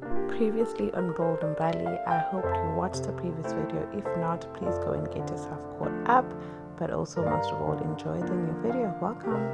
Previously on Bold and Bali, I hope you watched the previous video. If not, please go and get yourself caught up, but also most of all enjoy the new video. Welcome.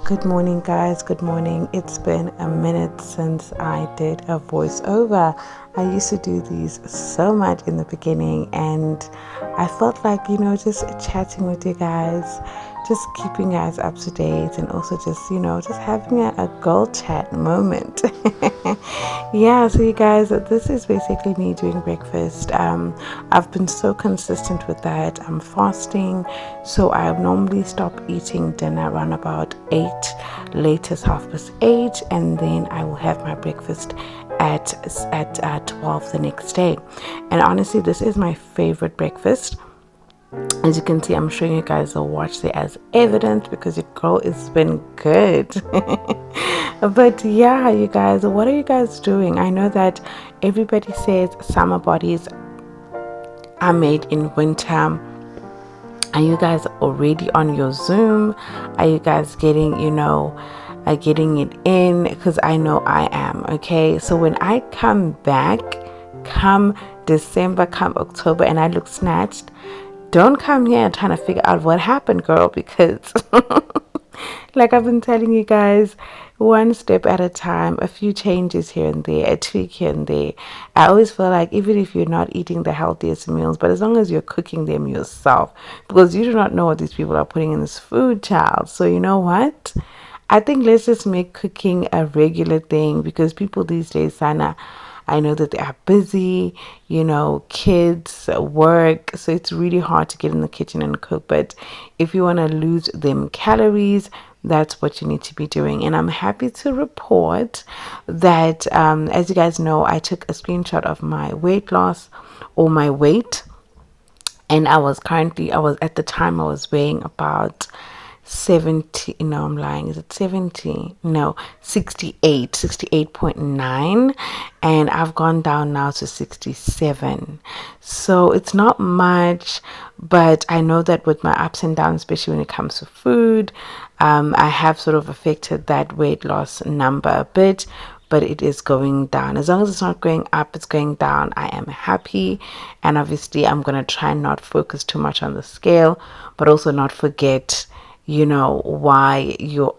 Good morning, guys. Good morning. It's been a minute since I did a voiceover. I used to do these so much in the beginning, and I felt like, just chatting with you guys, just keeping you guys up to date, and also just having a girl chat moment. Yeah, so you guys, this is basically me doing breakfast. I've been so consistent with that. I'm fasting, so I normally stop eating dinner around about 8, latest 8:30, and then I will have my breakfast at 12 the next day. And honestly, this is my favorite breakfast. As you can see, I'm showing you guys a watch there as evidence because your girl has been good. But yeah, you guys, what are you guys doing? I know that everybody says summer bodies are made in winter. Are you guys already on your Zoom? Are you guys getting it in? Because I know I am. Okay, so when I come back, come December, come October, and I look snatched, don't come here trying to figure out what happened, girl, because like I've been telling you guys, one step at a time, a few changes here and there, a tweak here and there. I always feel like even if you're not eating the healthiest meals, but as long as you're cooking them yourself, because you do not know what these people are putting in this food, child. So you know what? I think let's just make cooking a regular thing because people these days, Sana, I know that they are busy, kids, work, so it's really hard to get in the kitchen and cook. But if you want to lose them calories, that's what you need to be doing. And I'm happy to report that, as you guys know, I took a screenshot of my weight loss or my weight. And I was at the time I was weighing about 70, no, I'm lying, is it 70? No, 68.9, and I've gone down now to 67. So it's not much, but I know that with my ups and downs, especially when it comes to food, I have sort of affected that weight loss number a bit, but it is going down. As long as it's not going up, it's going down. I am happy, and obviously I'm going to try and not focus too much on the scale, but also not forget why you're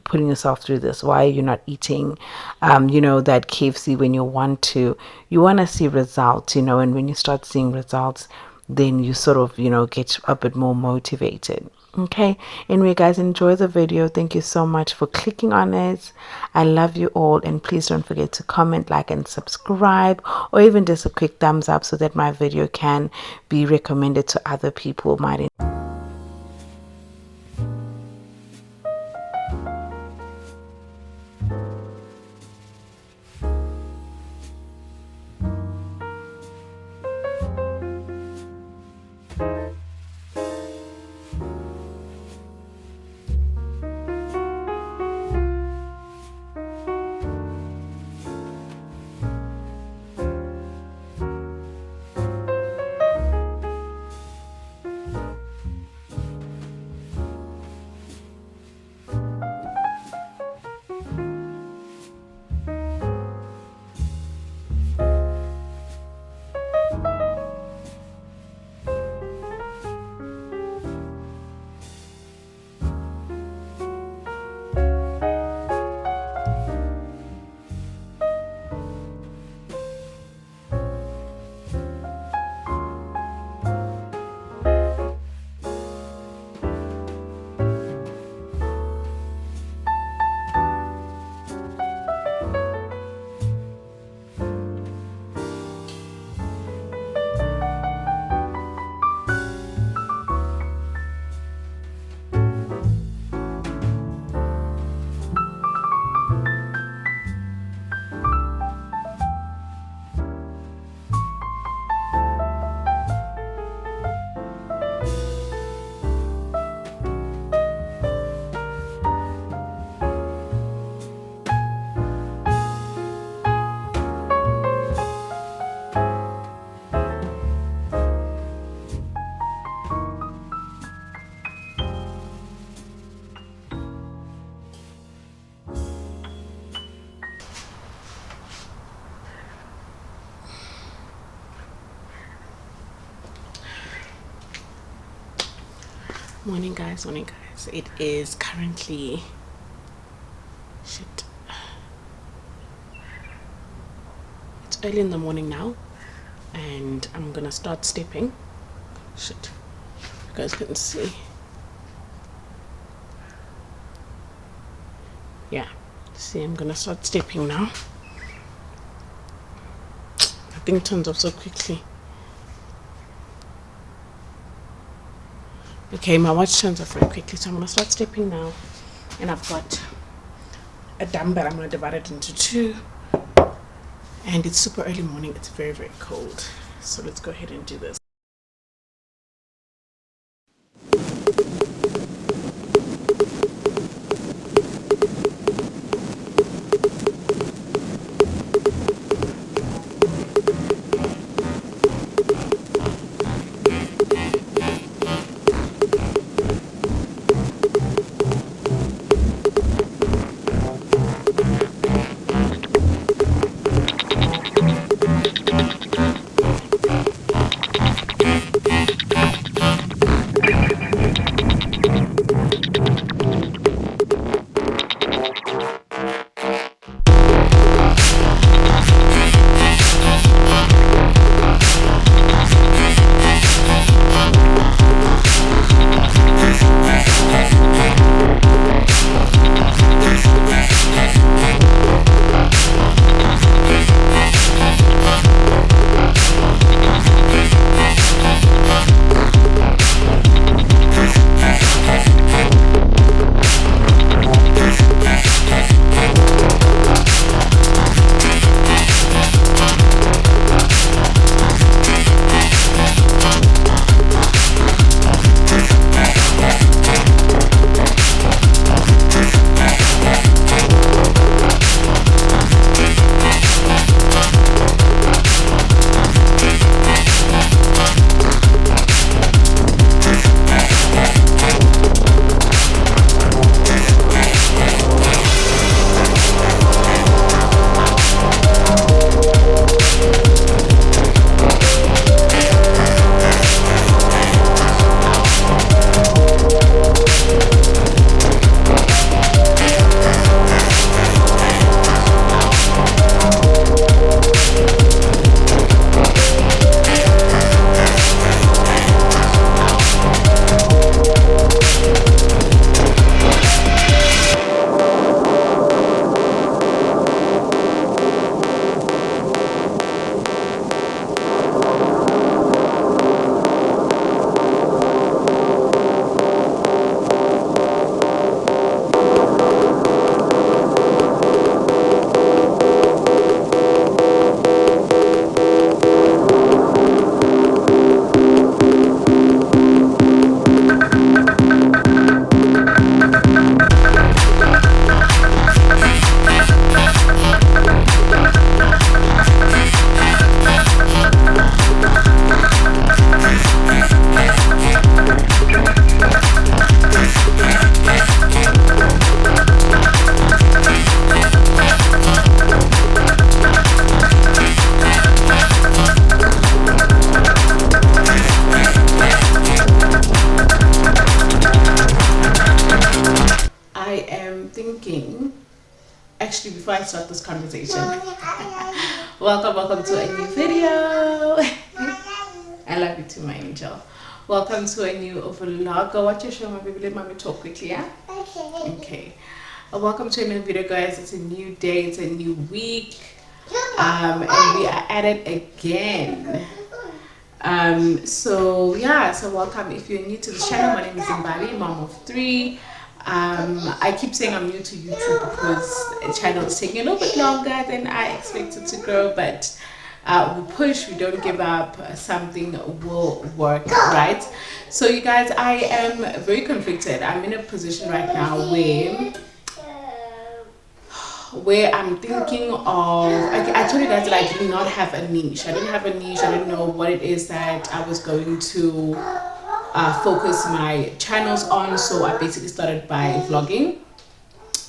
putting yourself through this. Why you're not eating that KFC when you want to see results, and when you start seeing results, then you sort of get a bit more motivated. Okay, anyway guys, enjoy the video. Thank you so much for clicking on it. I love you all, and please don't forget to comment, like, and subscribe, or even just a quick thumbs up so that my video can be recommended to other people who might Morning guys, it is currently it's early in the morning now, and I'm gonna start stepping. You guys can see. Yeah, see, I'm gonna start stepping now. The thing turns off so quickly. Okay, my watch turns off very quickly, so I'm gonna start stepping now. And I've got a dumbbell. I'm gonna divide it into two. And it's super early morning. It's very, very cold. So let's go ahead and do this. Actually, before I start this conversation, welcome to a new video. I love you too, my angel. Welcome to a new vlog. Go watch your show, my baby. Let mommy talk quickly, yeah? Okay. Welcome to a new video, guys. It's a new day. It's a new week. And we are at it again. So welcome. If you're new to the channel, my name is Zimbali, mom of 3. I keep saying I'm new to YouTube because the channel is taking a little bit longer than I expected to grow, but we push, we don't give up, something will work, right? So you guys, I am very conflicted. I'm in a position right now where I'm thinking of, I told you guys that I did not have a niche. I didn't have a niche. I didn't know what it is that I was going to focus my channels on. So I basically started by vlogging.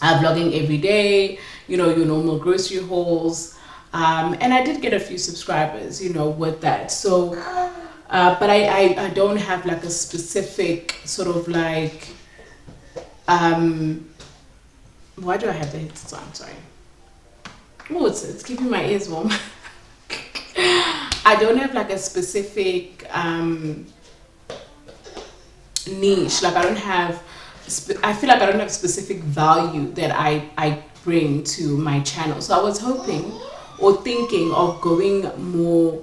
Vlogging every day, you know, your normal grocery hauls. And I did get a few subscribers, you know, with that. So But I don't have like a specific sort of like, why do I have the headset on? Sorry. Oh, it's keeping my ears warm. I don't have like a specific niche. Like I don't have, I feel like I don't have specific value that I bring to my channel. So I was hoping or thinking of going more,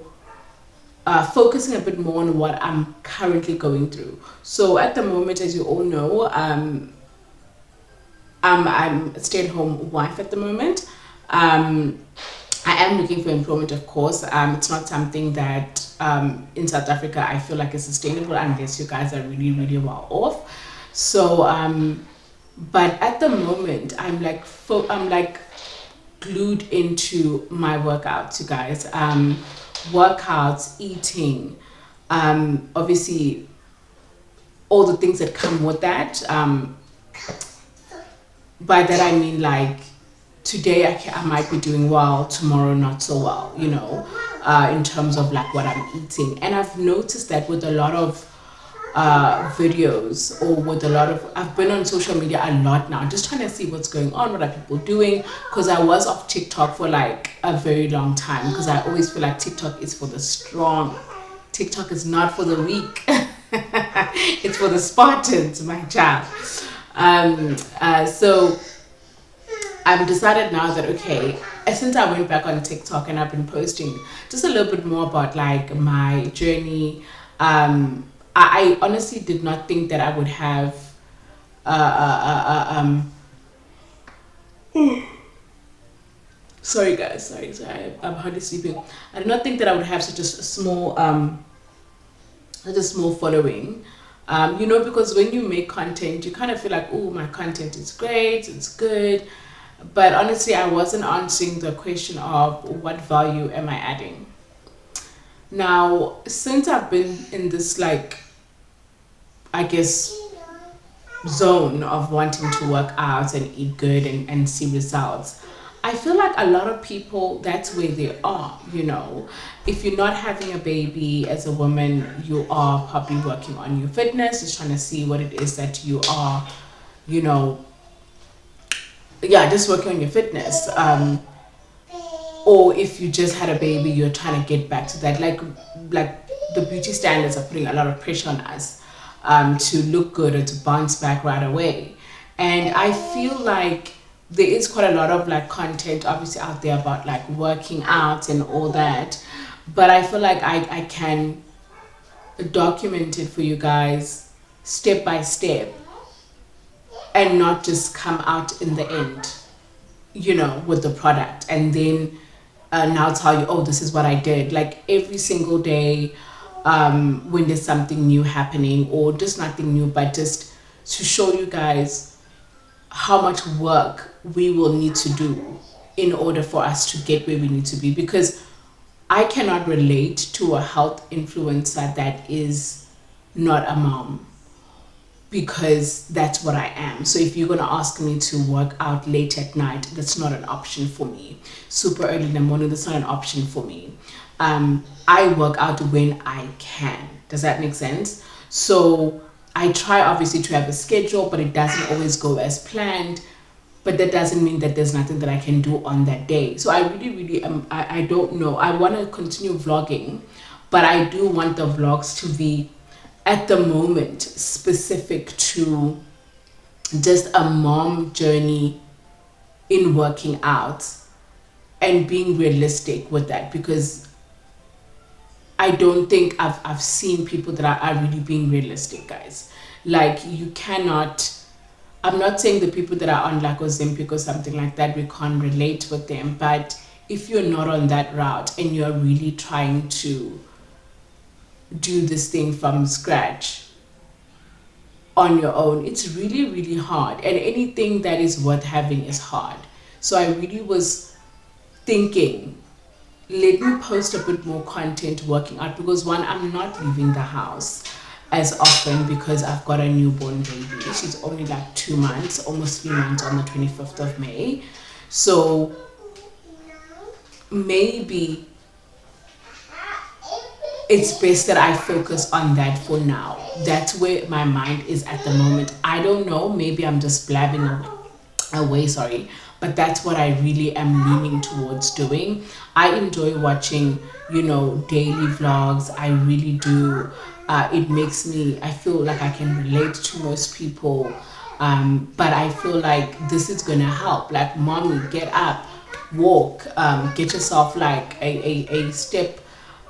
focusing a bit more on what I'm currently going through. So at the moment, as you all know, I'm a stay-at-home wife at the moment. I am looking for employment, of course. It's not something that in South Africa I feel like is sustainable unless you guys are really, really well off. So, but at the moment, I'm like glued into my workouts, you guys. Workouts, eating, obviously all the things that come with that. By that I mean like today I might be doing well, tomorrow not so well, you know, in terms of like what I'm eating. And I've noticed that with a lot of videos, or with a lot of, I've been on social media a lot now, just trying to see what's going on, what are people doing, because I was off TikTok for like a very long time, because I always feel like TikTok is for the strong. TikTok is not for the weak. It's for the Spartans, my child. So I've decided now that, okay, since I went back on TikTok and I've been posting just a little bit more about like my journey, I honestly did not think that I would have sorry guys, sorry, I'm hardly sleeping. I did not think that I would have such a small following. You know, because when you make content, you kind of feel like, oh, my content is great, it's good. But honestly, I wasn't answering the question of what value am I adding. Now, since I've been in this, like, I guess, zone of wanting to work out and eat good and see results, I feel like a lot of people, that's where they are, you know. If you're not having a baby as a woman, you are probably working on your fitness, just trying to see what it is that you are, you know, yeah, just working on your fitness. Or if you just had a baby, you're trying to get back to that. Like the beauty standards are putting a lot of pressure on us to look good or to bounce back right away. And I feel like there is quite a lot of like content obviously out there about like working out and all that, but I feel like I can document it for you guys step by step and not just come out in the end, you know, with the product and then now tell you, oh, this is what I did. Like every single day, when there's something new happening, or just nothing new, but just to show you guys how much work we will need to do in order for us to get where we need to be. Because I cannot relate to a health influencer that is not a mom, because that's what I am. So if you're going to ask me to work out late at night, that's not an option for me. Super early in the morning, that's not an option for me. I work out when I can. Does that make sense? So I try obviously to have a schedule, but it doesn't always go as planned. But that doesn't mean that there's nothing that I can do on that day. So I really I don't know. I want to continue vlogging, but I do want the vlogs to be at the moment specific to just a mom journey in working out and being realistic with that, because I don't think I've seen people that are really being realistic, guys. Like you cannot, I'm not saying the people that are on like Ozempic or something like that, we can't relate with them, but if you're not on that route and you're really trying to do this thing from scratch on your own, it's really hard, and anything that is worth having is hard. So I really was thinking, let me post a bit more content working out, because one, I'm not leaving the house as often because I've got a newborn baby. She's only like 2 months, almost 3 months on the 25th of May. So maybe it's best that I focus on that for now. That's where my mind is at the moment. I don't know, maybe I'm just blabbing away, sorry, but that's what I really am leaning towards doing. I enjoy watching, daily vlogs. I really do. It makes me, I feel like I can relate to most people. But I feel like this is gonna help. Like, mommy, get up, walk, get yourself like a step,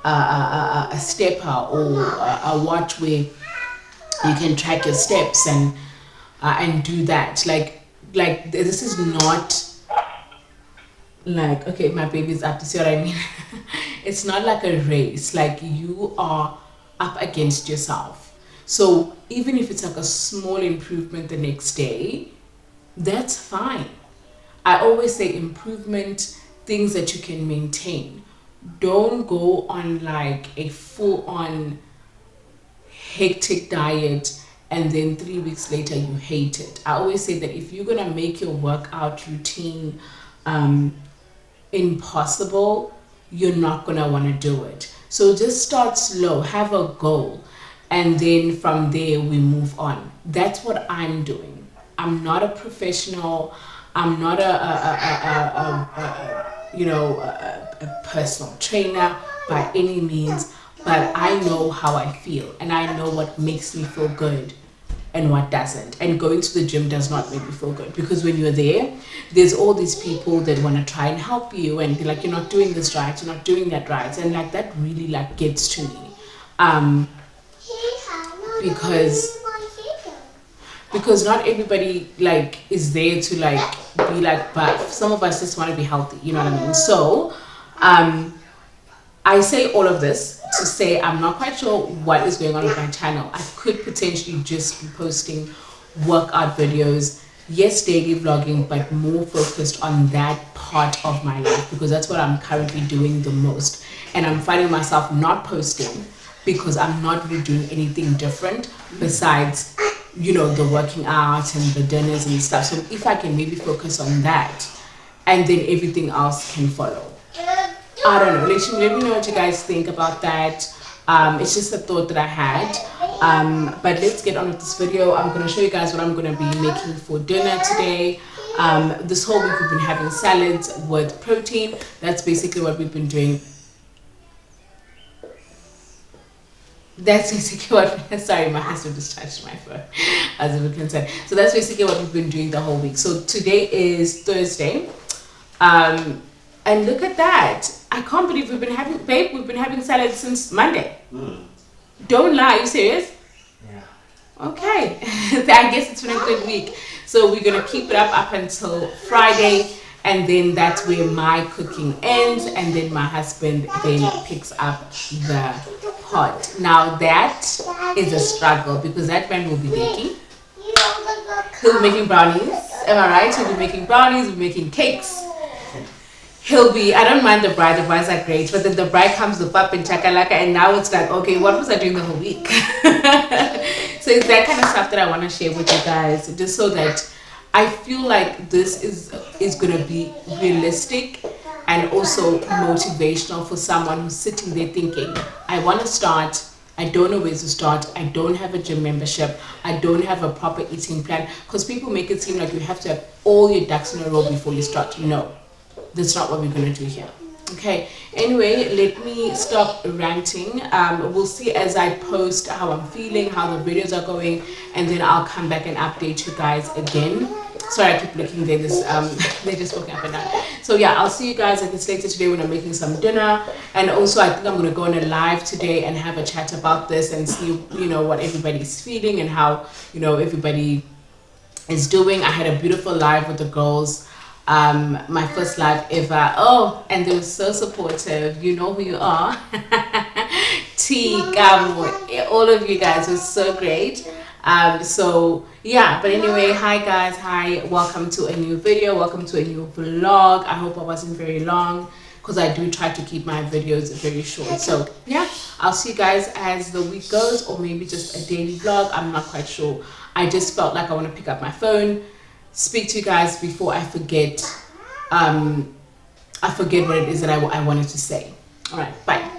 a stepper, or a watch where you can track your steps and do that. Like this is not like, okay, my baby's up, to see what I mean. It's not like a race. Like, you are up against yourself. So even if it's like a small improvement the next day, that's fine. I always say improvement, things that you can maintain. Don't go on like a full-on hectic diet and then 3 weeks later you hate it. I always say that if you're gonna make your workout routine impossible, you're not gonna want to do it. So just start slow, have a goal, and then from there we move on. That's what I'm doing. I'm not a professional. I'm not a personal trainer by any means, but I know how I feel and I know what makes me feel good and what doesn't. And going to the gym does not make me feel good, because when you're there, there's all these people that want to try and help you and be like, you're not doing this right, you're not doing that right, and like that really like gets to me, because not everybody like is there to like be like, but some of us just want to be healthy, you know what I mean? So I say all of this to say I'm not quite sure what is going on with my channel. I could potentially just be posting workout videos, yes, daily vlogging, but more focused on that part of my life, because that's what I'm currently doing the most. And I'm finding myself not posting because I'm not really doing anything different besides, the working out and the dinners and stuff. So if I can maybe focus on that, and then everything else can follow. I don't know. Let me know what you guys think about that. It's just a thought that I had. But let's get on with this video. I'm going to show you guys what I'm going to be making for dinner today. This whole week we've been having salads with protein. That's basically what we've been doing. That's basically what, sorry, my husband just touched my phone as a concern. So that's basically what we've been doing the whole week. So today is Thursday. And look at that. I can't believe we've been having salad since Monday. Don't lie, are you serious? Yeah. Okay. I guess it's been a good week. So we're gonna keep it up until Friday, and then that's where my cooking ends, and then my husband then picks up the pot. Now that is a struggle, because that man will be baking. He'll be making brownies. Am I right? He'll be making brownies, he'll be making cakes. I don't mind the brides are great, but then the bride comes with pap and chakalaka, and now it's like, okay, what was I doing the whole week? So it's that kind of stuff that I want to share with you guys, just so that I feel like this is going to be realistic and also motivational for someone who's sitting there thinking, I want to start, I don't know where to start, I don't have a gym membership, I don't have a proper eating plan, because people make it seem like you have to have all your ducks in a row before you start. No. That's not what we're going to do here. Okay, anyway, let me stop ranting. We'll see as I post how I'm feeling, how the videos are going, and then I'll come back and update you guys again. Sorry, I keep looking there. They're just walking up and down. So yeah, I'll see you guys a bit later today when I'm making some dinner. And also, I think I'm going to go on a live today and have a chat about this and see, what everybody's feeling and how, everybody is doing. I had a beautiful live with the girls. My first live ever. Oh, and they were so supportive. You know who you are. T, all of you guys were so great. So yeah, but anyway, hi guys, hi, welcome to a new video, welcome to a new vlog. I hope I wasn't very long, because I do try to keep my videos very short. So yeah, I'll see you guys as the week goes, or maybe just a daily vlog. I'm not quite sure. I just felt like I want to pick up my phone, speak to you guys before I forget what it is that I wanted to say. All right, bye.